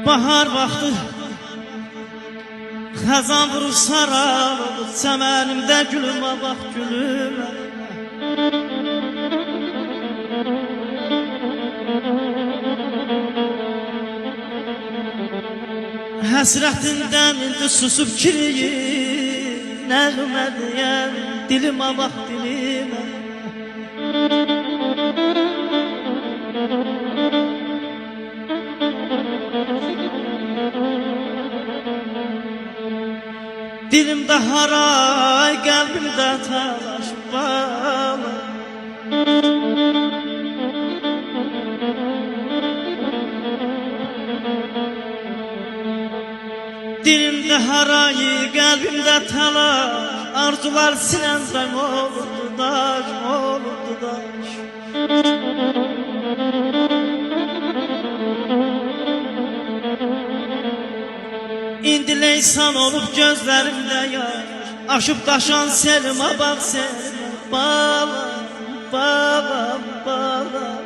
Bahar vaxtı xəzan vurur sarab, çəmənimdə gülümə bax gülümə. Həsrətindən indi susub kiriyir, nəğmə deyən dilimə bax dilimə. Dilimdə haray, qəlbimdə talaş bala. Dilimdə haray, qəlbimdə talaş, arzular sinəmdə olurdu daş, olurdu daş. İndi leysan olub gözlərimdə yaş, aşıb daşan selimə bax selimə, balam, balam, balam.